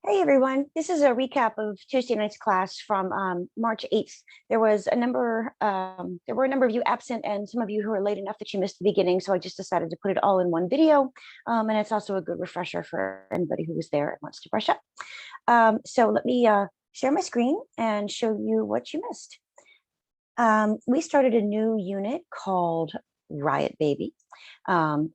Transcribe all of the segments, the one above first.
Hey everyone, this is a recap of Tuesday night's class from March 8th. There were a number of you absent and some of you who were late enough that you missed the beginning, so I just decided to put it all in one video. And it's also a good refresher for anybody who was there and wants to brush up. So let me share my screen and show you what you missed. We started a new unit called RIOT Baby,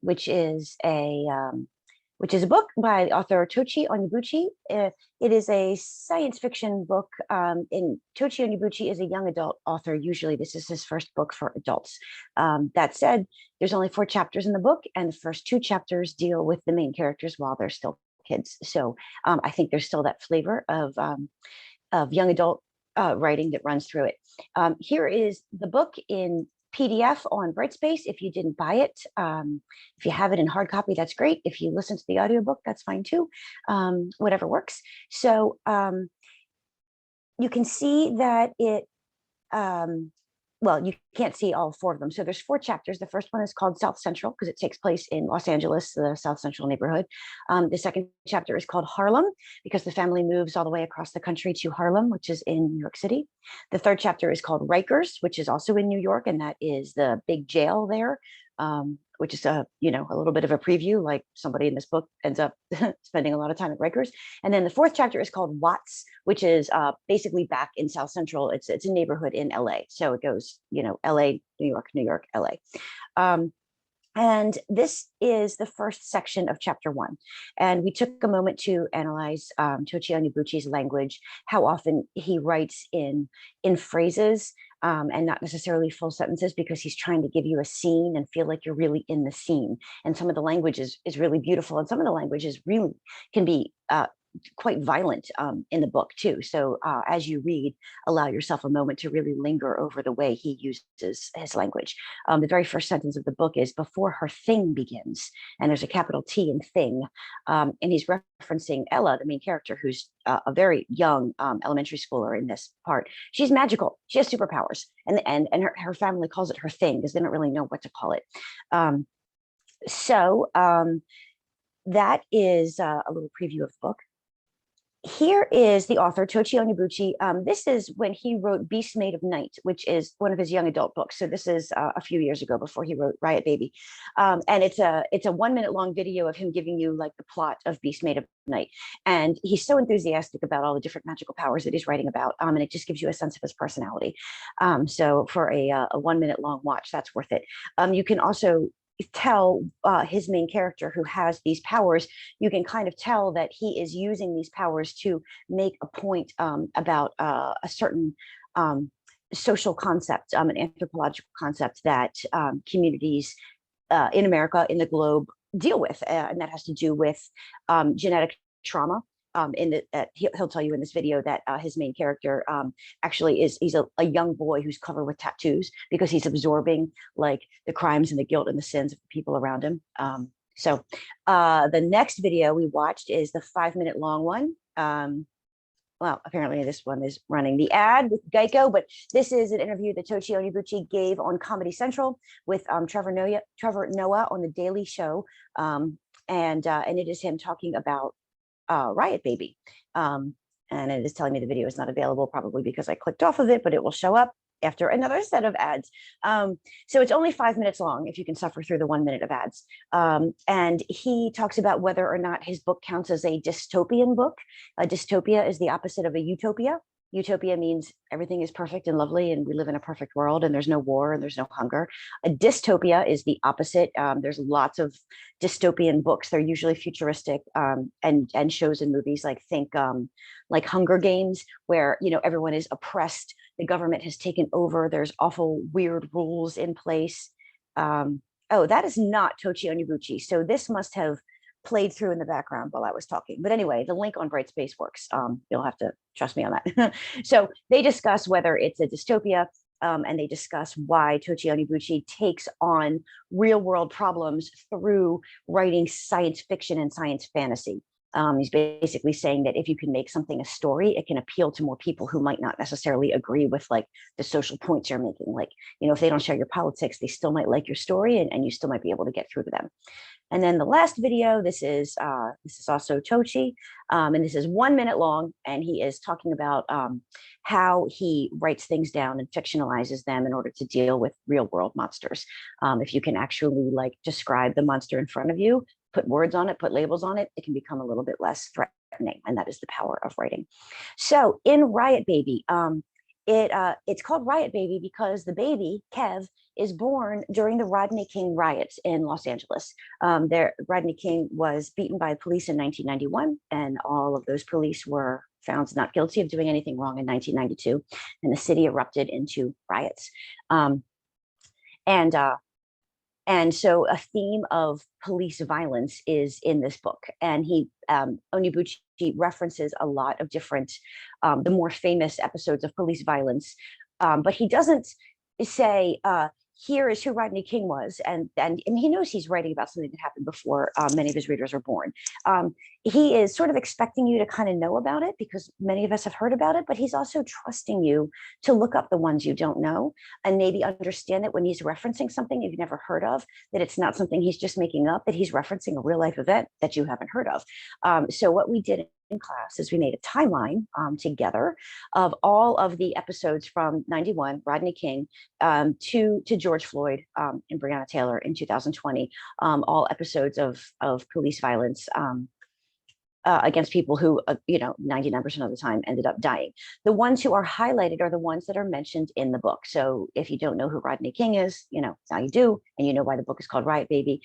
which is a book by author Tochi Onyebuchi. It is a science fiction book. And Tochi Onyebuchi is a young adult author. Usually this is his first book for adults. That said, there's only 4 chapters in the book, and the first 2 chapters deal with the main characters while they're still kids. So I think there's still that flavor of young adult writing that runs through it. Here is the book in PDF on Brightspace if you didn't buy it. If you have it in hard copy, that's great. If you listen to the audiobook, that's fine too. Whatever works. So you can see that it, well, you can't see all 4 of them. So there's 4 chapters. The first one is called South Central because it takes place in Los Angeles, the South Central neighborhood. The second chapter is called Harlem because the family moves all the way across the country to Harlem, which is in New York City. The third chapter is called Rikers, which is also in New York, and that is the big jail there. Which is a little bit of a preview, like somebody in this book ends up spending a lot of time at Rikers. And then the 4th chapter is called Watts, which is basically back in South Central. It's a neighborhood in LA. So it goes, LA, New York, LA. And this is the first section of chapter 1. And we took a moment to analyze Tochi Onyebuchi's language, how often he writes in phrases and not necessarily full sentences, because he's trying to give you a scene and feel like you're really in the scene. And some of the language is really beautiful. And some of the language is really can be quite violent in the book too. So as you read, allow yourself a moment to really linger over the way he uses his language. The very first sentence of the book is "before her thing begins," and there's a capital T in thing, and he's referencing Ella, the main character, who's a very young elementary schooler in this part. She's magical. She has superpowers, and her family calls it her thing because they don't really know what to call it. That is a little preview of the book. Here is the author, Tochi Onyebuchi. This is when he wrote Beast Made of Night, which is one of his young adult books. So this is a few years ago before he wrote RIOT Baby. And it's a 1-minute long video of him giving you like the plot of Beast Made of Night. And he's so enthusiastic about all the different magical powers that he's writing about. And it just gives you a sense of his personality. So for a 1-minute long watch, that's worth it. You can also tell his main character who has these powers, you can kind of tell that he is using these powers to make a point about a certain social concept, an anthropological concept that communities in America, in the globe, deal with. And that has to do with genetic trauma. He'll tell you in this video that his main character actually he's a young boy who's covered with tattoos because he's absorbing like the crimes and the guilt and the sins of the people around him. So the next video we watched is the 5-minute long one. Well, apparently this one is running the ad with Geico, but this is an interview that Tochi Onyebuchi gave on Comedy Central with Trevor Noah on The Daily Show. And it is him talking about RIOT Baby. And it is telling me the video is not available, probably because I clicked off of it, but it will show up after another set of ads. So it's only 5 minutes long if you can suffer through the 1 minute of ads. And he talks about whether or not his book counts as a dystopian book. A dystopia is the opposite of a utopia. Utopia means everything is perfect and lovely and we live in a perfect world and there's no war and there's no hunger. A dystopia is the opposite. There's lots of dystopian books. They're usually futuristic and shows and movies, like think like Hunger Games, where everyone is oppressed. The government has taken over. There's awful weird rules in place. Oh, that is not Tochi Onyebuchi. So this must have played through in the background while I was talking. But anyway, the link on Brightspace works. You'll have to trust me on that. So they discuss whether it's a dystopia, and they discuss why Tochi Onyebuchi takes on real world problems through writing science fiction and science fantasy. He's basically saying that if you can make something a story, it can appeal to more people who might not necessarily agree with like the social points you're making. Like, if they don't share your politics, they still might like your story and you still might be able to get through to them. And then the last video, this is also Tochi, and this is 1 minute long, and he is talking about how he writes things down and fictionalizes them in order to deal with real world monsters. If you can actually like describe the monster in front of you, put words on it, put labels on it, it can become a little bit less threatening, and that is the power of writing. So in Riot Baby, it's called Riot Baby because the baby, Kev, is born during the Rodney King riots in Los Angeles. Rodney King was beaten by police in 1991, and all of those police were found not guilty of doing anything wrong in 1992, and the city erupted into riots. And so a theme of police violence is in this book. And Onibuchi references a lot of different, the more famous episodes of police violence, but he doesn't say, here is who Rodney King was. And he knows he's writing about something that happened before many of his readers are born. He is sort of expecting you to kind of know about it because many of us have heard about it, but he's also trusting you to look up the ones you don't know and maybe understand that when he's referencing something you've never heard of, that it's not something he's just making up, that he's referencing a real life event that you haven't heard of. So what we did in class is we made a timeline together of all of the episodes from 91, Rodney King, to George Floyd and Breonna Taylor in 2020, all episodes of police violence against people who, 99% of the time ended up dying. The ones who are highlighted are the ones that are mentioned in the book. So if you don't know who Rodney King is, now you do, and you know why the book is called Riot Baby.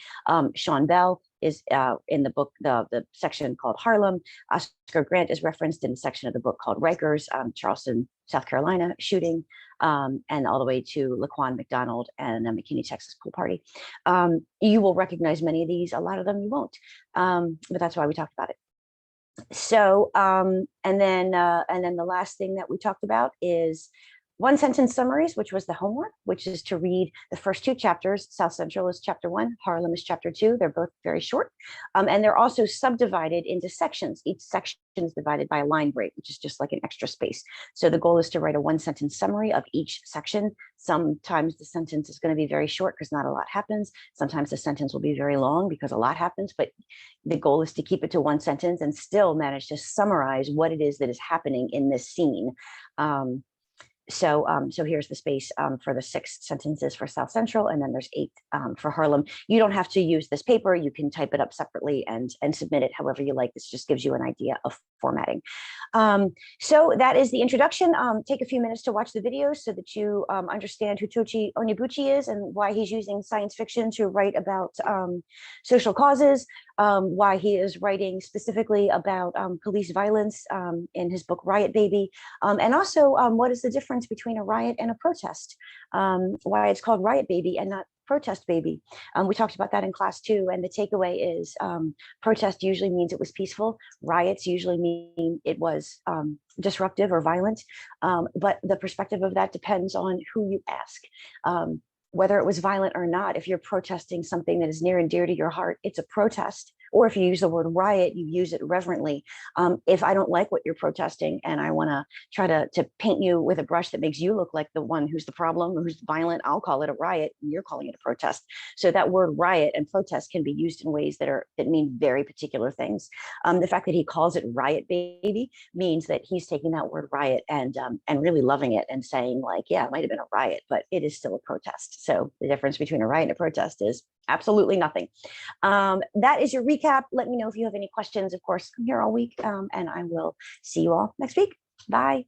Sean Bell is in the book, the section called Harlem. Oscar Grant is referenced in the section of the book called Rikers, Charleston, South Carolina shooting, and all the way to Laquan McDonald and the McKinney, Texas pool party. You will recognize many of these, a lot of them you won't, but that's why we talked about it. So, and then the last thing that we talked about is one sentence summaries, which was the homework, which is to read the first 2 chapters. South Central is chapter 1, Harlem is chapter 2. They're both very short. And they're also subdivided into sections. Each section is divided by a line break, which is just like an extra space. So the goal is to write a 1 sentence summary of each section. Sometimes the sentence is going to be very short because not a lot happens. Sometimes the sentence will be very long because a lot happens, but the goal is to keep it to 1 sentence and still manage to summarize what it is that is happening in this scene. So here's the space for the 6 sentences for South Central, and then there's 8 for Harlem. You don't have to use this paper. You can type it up separately and submit it however you like. This just gives you an idea of formatting. So that is the introduction. Take a few minutes to watch the videos so that you understand who Tochi Onyebuchi is and why he's using science fiction to write about social causes, why he is writing specifically about police violence in his book Riot Baby, and also what is the difference between a riot and a protest, why it's called Riot Baby and not Protest Baby. We talked about that in class too, and the takeaway is protest usually means it was peaceful. Riots usually mean it was disruptive or violent, but the perspective of that depends on who you ask. Whether it was violent or not, if you're protesting something that is near and dear to your heart, it's a protest. Or if you use the word riot, you use it reverently. If I don't like what you're protesting and I want to try to paint you with a brush that makes you look like the one who's the problem, who's violent, I'll call it a riot, and you're calling it a protest. So that word riot and protest can be used in ways that mean very particular things. The fact that he calls it Riot Baby means that he's taking that word riot and really loving it and saying like, yeah, it might have been a riot, but it is still a protest. So the difference between a riot and a protest is absolutely nothing. That is your recap. Let me know if you have any questions. Of course, I'm here all week, and I will see you all next week. Bye.